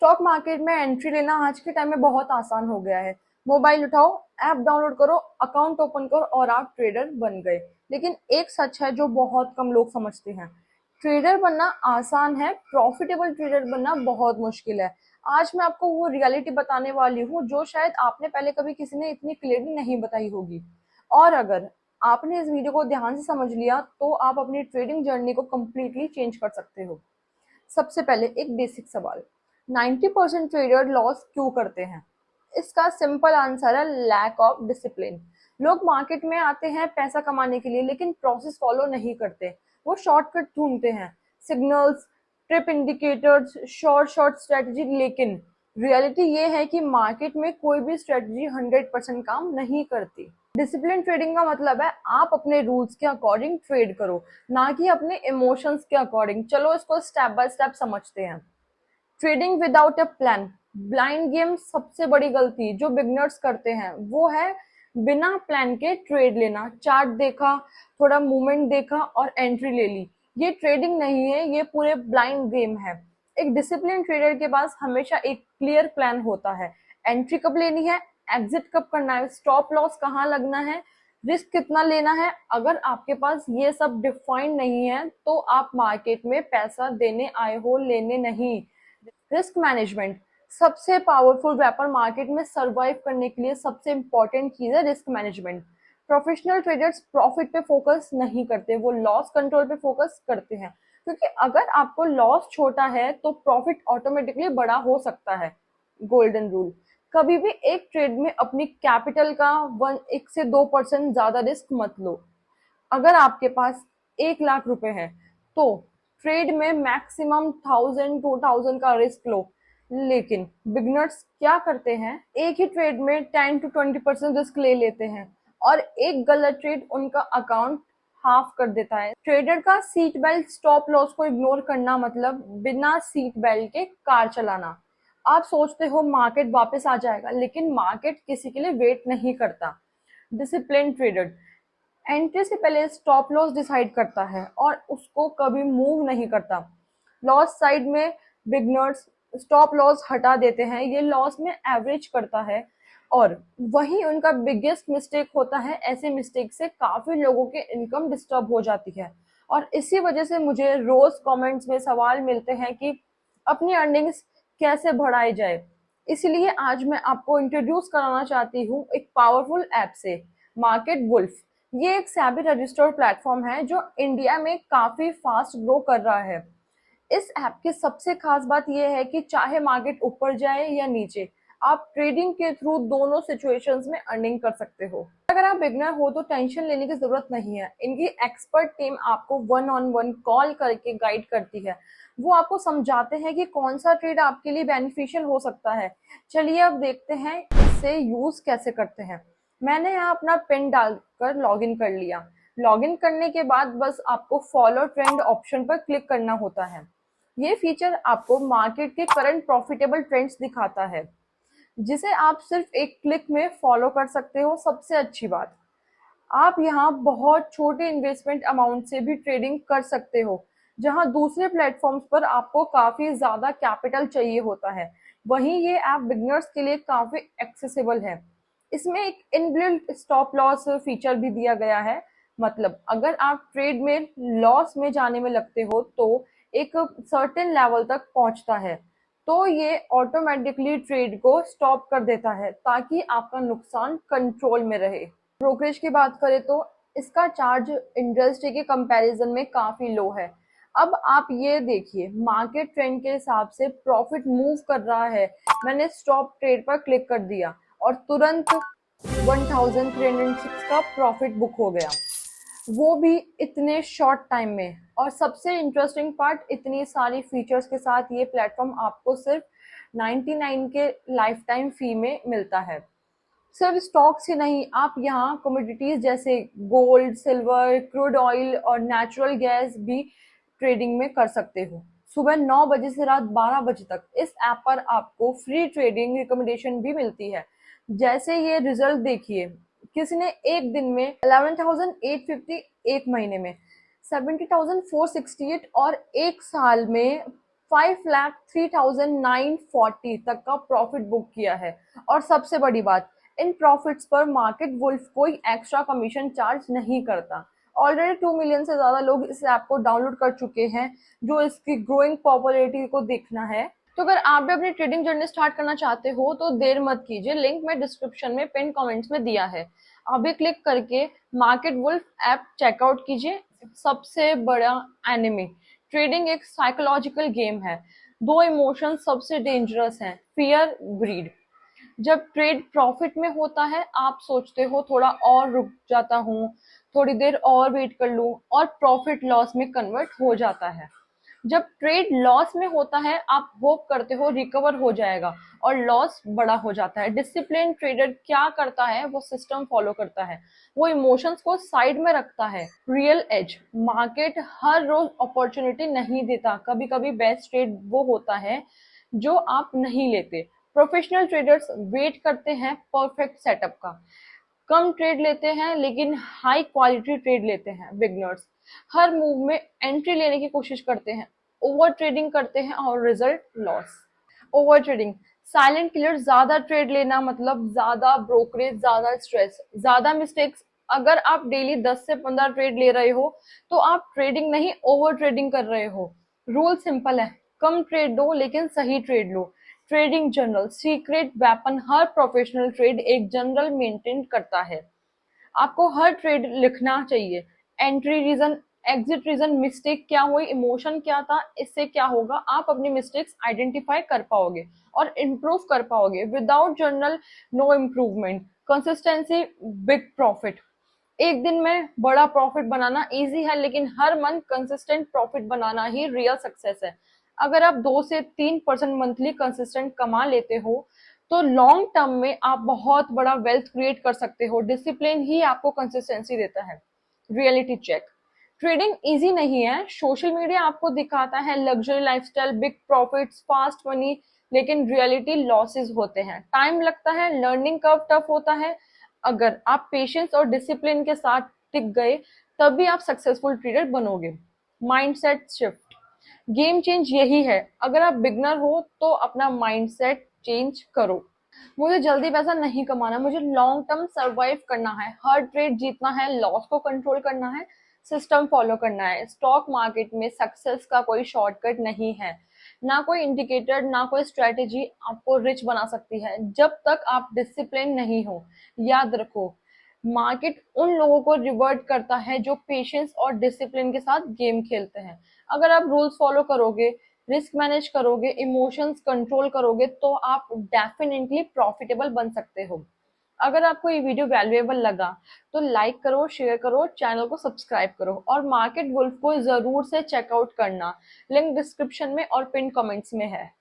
Stock market में entry लेना आज के टाइम में बहुत आसान हो गया है। मोबाइल उठाओ, ऐप डाउनलोड करो, अकाउंट ओपन करो और आप ट्रेडर बन गए। लेकिन एक सच है जो बहुत कम लोग समझते हैं, ट्रेडर बनना आसान है, प्रॉफिटेबल ट्रेडर बनना बहुत मुश्किल है। आज मैं आपको वो रियलिटी बताने वाली हूँ जो शायद आपने पहले कभी किसी ने इतनी क्लियरली नहीं बताई होगी। और अगर आपने इस वीडियो को ध्यान से समझ लिया तो आप अपनी ट्रेडिंग जर्नी को कम्प्लीटली चेंज कर सकते हो। सबसे पहले एक बेसिक सवाल, 90% ट्रेडर लॉस क्यों करते हैं? इसका सिंपल आंसर है लैक ऑफ डिसिप्लिन। लोग मार्केट में आते हैं पैसा कमाने के लिए, लेकिन प्रोसेस फॉलो नहीं करते। वो शॉर्टकट ढूंढते हैं, signals, trip indicators, short strategy. लेकिन रियलिटी ये है कि मार्केट में कोई भी स्ट्रेटजी 100% काम नहीं करती। डिसिप्लिन ट्रेडिंग का मतलब है आप अपने रूल्स के अकॉर्डिंग ट्रेड करो, ना कि अपने इमोशंस के अकॉर्डिंग। चलो इसको स्टेप बाय स्टेप समझते हैं। Trading without a plan, blind game. सबसे बड़ी गलती जो बिगनर्स करते हैं वो है बिना प्लान के ट्रेड लेना। चार्ट देखा, थोड़ा मूवमेंट देखा और एंट्री ले ली। ये ट्रेडिंग नहीं है, ये पूरे ब्लाइंड गेम है। एक डिसिप्लिन ट्रेडर के पास हमेशा एक क्लियर प्लान होता है। एंट्री कब लेनी है, एग्जिट कब करना है, स्टॉप लॉस कहाँ लगना है, रिस्क कितना लेना है। अगर आपके पास ये सब डिफाइंड नहीं है तो आप मार्केट में पैसा देने आए हो, लेने नहीं। रिस्क मैनेजमेंट, सबसे पावरफुल वेपन मार्केट में सरवाइव करने के लिए सबसे इंपॉर्टेंट चीज है risk management. Professional traders profit पे फोकस नहीं करते, वो लॉस कंट्रोल पे फोकस करते हैं। क्योंकि अगर आपको लॉस छोटा है तो प्रॉफिट ऑटोमेटिकली बड़ा हो सकता है। गोल्डन रूल, कभी भी एक ट्रेड में अपनी कैपिटल का 1 से 2% ज्यादा रिस्क मत लो। अगर आपके पास 1 लाख रुपए है तो ट्रेड में मैक्सिमम 1000-2000 का रिस्क लो। लेकिन बिगनर्स क्या करते हैं, एक ही ट्रेड में 10 to 20% रिस्क ले लेते हैं और एक गलत ट्रेड उनका अकाउंट हाफ कर देता है। ट्रेडर का सीट बेल्ट स्टॉप लॉस को इग्नोर करना मतलब बिना सीट बेल्ट के कार चलाना। आप सोचते हो मार्केट वापस आ जाएगा, लेकिन मार्केट किसी के लिए वेट नहीं करता। डिसिप्लिन ट्रेडर एंट्री से पहले स्टॉप लॉस डिसाइड करता है और उसको कभी मूव नहीं करता। लॉस साइड में बिगनर्स स्टॉप लॉस हटा देते हैं, ये लॉस में एवरेज करता है और वही उनका बिगेस्ट मिस्टेक होता है। ऐसे मिस्टेक से काफी लोगों के इनकम डिस्टर्ब हो जाती है और इसी वजह से मुझे रोज कमेंट्स में सवाल मिलते हैं कि अपनी अर्निंग्स कैसे बढ़ाई जाए। इसलिए आज मैं आपको इंट्रोड्यूस कराना चाहती हूँ एक पावरफुल ऐप से, मार्केट वुल्फ। ये एक सेबी रजिस्टर्ड प्लेटफॉर्म है जो इंडिया में काफी फास्ट ग्रो कर रहा है। इस ऐप की सबसे खास बात यह है कि चाहे मार्केट ऊपर जाए या नीचे, आप ट्रेडिंग के थ्रू दोनों सिचुएशंस में अर्निंग कर सकते हो। अगर आप बिगनर हो तो टेंशन लेने की जरूरत नहीं है। इनकी एक्सपर्ट टीम आपको 1-on-1 कॉल करके गाइड करती है। वो आपको समझाते हैं कि कौन सा ट्रेड आपके लिए बेनिफिशियल हो सकता है। चलिए अब देखते हैं इसे यूज कैसे करते हैं। मैंने यहाँ अपना पिन डालकर लॉगिन कर लिया। लॉगिन करने के बाद बस आपको फॉलो ट्रेंड ऑप्शन पर क्लिक करना होता है। ये फीचर आपको मार्केट के करंट प्रॉफिटेबल ट्रेंड्स दिखाता है, जिसे आप सिर्फ एक क्लिक में फॉलो कर सकते हो। सबसे अच्छी बात, आप यहाँ बहुत छोटे इन्वेस्टमेंट अमाउंट से भी ट्रेडिंग कर सकते हो, जहाँ दूसरे प्लेटफॉर्म्स पर आपको काफी ज्यादा कैपिटल चाहिए होता है। वहीं ये ऐप बिगनर्स के लिए काफी एक्सेसिबल है। इसमें एक इनबिल्ट स्टॉप लॉस फीचर भी दिया गया है। मतलब अगर आप ट्रेड में लॉस में जाने में लगते हो तो एक सर्टेन लेवल तक पहुंचता है तो ये ऑटोमेटिकली ट्रेड को स्टॉप कर देता है ताकि आपका नुकसान कंट्रोल में रहे। ब्रोकरेज की बात करें तो इसका चार्ज इंडस्ट्री के कंपैरिजन में काफी लो है। अब आप ये देखिए, मार्केट ट्रेंड के हिसाब से प्रॉफिट मूव कर रहा है। मैंने स्टॉप ट्रेड पर क्लिक कर दिया और तुरंत 1306 का प्रॉफिट बुक हो गया, वो भी इतने शॉर्ट टाइम में। और सबसे इंटरेस्टिंग पार्ट, इतनी सारी फीचर्स के साथ ये प्लेटफॉर्म आपको सिर्फ 99 के लाइफ टाइम फी में मिलता है। सिर्फ स्टॉक्स ही नहीं, आप यहाँ कमोडिटीज जैसे गोल्ड, सिल्वर, क्रूड ऑयल और नेचुरल गैस भी ट्रेडिंग में कर सकते हो। सुबह 9 बजे से रात 12 बजे तक इस ऐप पर आपको फ्री ट्रेडिंग रिकमेंडेशन भी मिलती है। जैसे ये रिजल्ट देखिए, किसी ने एक दिन में 11,850, एक महीने में 70,468 और एक साल में 5,03,940 तक का प्रॉफिट बुक किया है। और सबसे बड़ी बात, इन प्रॉफिट्स पर मार्केट वुल्फ कोई एक्स्ट्रा कमीशन चार्ज नहीं करता। ऑलरेडी 2 मिलियन से ज्यादा लोग इस ऐप को डाउनलोड कर चुके हैं। जो इसकी ग्रोइंग पॉपुलैरिटी को देखना है, तो अगर आप भी अपनी ट्रेडिंग जर्नी स्टार्ट करना चाहते हो तो देर मत कीजिए, लिंक मैं डिस्क्रिप्शन में पिन कमेंट्स में दिया है। अभी क्लिक करके मार्केट वुल्फ ऐप चेकआउट कीजिए। सबसे बड़ा एनिमी, ट्रेडिंग एक साइकोलॉजिकल गेम है। दो इमोशन सबसे डेंजरस हैं, फियर, ग्रीड। जब ट्रेड प्रॉफिट में होता है आप सोचते हो थोड़ा और रुक जाता हूँ, थोड़ी देर और वेट कर लूं, और प्रॉफिट लॉस में कन्वर्ट हो जाता है। जब ट्रेड लॉस में होता है आप होप करते हो रिकवर हो जाएगा, और लॉस बड़ा हो जाता है। डिसिप्लिन ट्रेडर क्या करता है, वो सिस्टम फॉलो करता है, वो इमोशंस को साइड में रखता है। रियल एज, मार्केट हर रोज अपॉर्चुनिटी नहीं देता, कभी कभी बेस्ट ट्रेड वो होता है जो आप नहीं लेते। प्रोफेशनल ट्रेडर्स वेट करते हैं परफेक्ट सेटअप का, कम ट्रेड लेते हैं लेकिन हाई क्वालिटी ट्रेड लेते हैं। बिगनर्स हर मूव में एंट्री लेने की कोशिश करते हैं, ओवर ट्रेडिंग करते हैं और result loss. Over trading, silent killer, ज्यादा ट्रेड लेना मतलब ज्यादा ब्रोकरेज, ज्यादा स्ट्रेस, ज्यादा मिस्टेक्स। अगर आप डेली 10 से 15 ट्रेड ले रहे हो तो आप ट्रेडिंग नहीं ओवर ट्रेडिंग कर रहे हो। रूल सिंपल है, कम ट्रेड लो लेकिन सही ट्रेड लो। ट्रेडिंग जर्नल, सीक्रेट वेपन, हर प्रोफेशनल ट्रेड एक जर्नल मेंटेन करता है। आपको हर ट्रेड लिखना चाहिए, entry reason, exit reason, mistake क्या हुई, इमोशन क्या था, इससे क्या होगा। आप अपनी मिस्टेक्स आइडेंटिफाई कर पाओगे और इम्प्रूव कर पाओगे। Without journal no improvement. Consistency, big profit. एक दिन में बड़ा प्रॉफिट बनाना इजी है, लेकिन हर मंथ कंसिस्टेंट प्रॉफिट बनाना ही रियल सक्सेस है। अगर आप 2 से 3% मंथली कंसिस्टेंट कमा लेते हो तो लॉन्ग टर्म में आप बहुत बड़ा वेल्थ क्रिएट कर सकते हो। डिसिप्लिन ही आपको कंसिस्टेंसी देता है। रियलिटी चेक, ट्रेडिंग इजी नहीं है। सोशल मीडिया आपको दिखाता है luxury lifestyle, big profits, fast money, लेकिन रियलिटी लॉसेस होते हैं, टाइम लगता है, लर्निंग कर्व टफ होता है। अगर आप पेशेंस और डिसिप्लिन के साथ टिक गए तभी आप सक्सेसफुल ट्रेडर बनोगे। माइंडसेट शिफ्ट, गेम चेंज यही है। अगर आप बिगनर हो तो अपना माइंडसेट चेंज करो। मुझे जल्दी पैसा नहीं कमाना, मुझे लॉन्ग टर्म सरवाइव करना है, हर ट्रेड जीतना है, लॉस को कंट्रोल करना है, सिस्टम फॉलो करना है। स्टॉक मार्केट में सक्सेस का कोई शॉर्टकट नहीं है, ना कोई इंडिकेटर, ना कोई स्ट्रेटेजी आपको रिच बना सकती है जब तक आप डिसिप्लिन नहीं हो। याद रखो, मार्केट उन लोगों को रिवर्ट करता है जो पेशेंस और डिसिप्लिन के साथ गेम खेलते हैं। अगर आप रूल्स फॉलो करोगे, रिस्क मैनेज करोगे, इमोशंस कंट्रोल करोगे तो आप डेफिनेटली प्रॉफिटेबल बन सकते हो। अगर आपको ये वीडियो वैल्यूएबल लगा तो लाइक करो, शेयर करो, चैनल को सब्सक्राइब करो, और मार्केट वुल्फ को जरूर से चेकआउट करना। लिंक डिस्क्रिप्शन में और पिन कमेंट्स में है।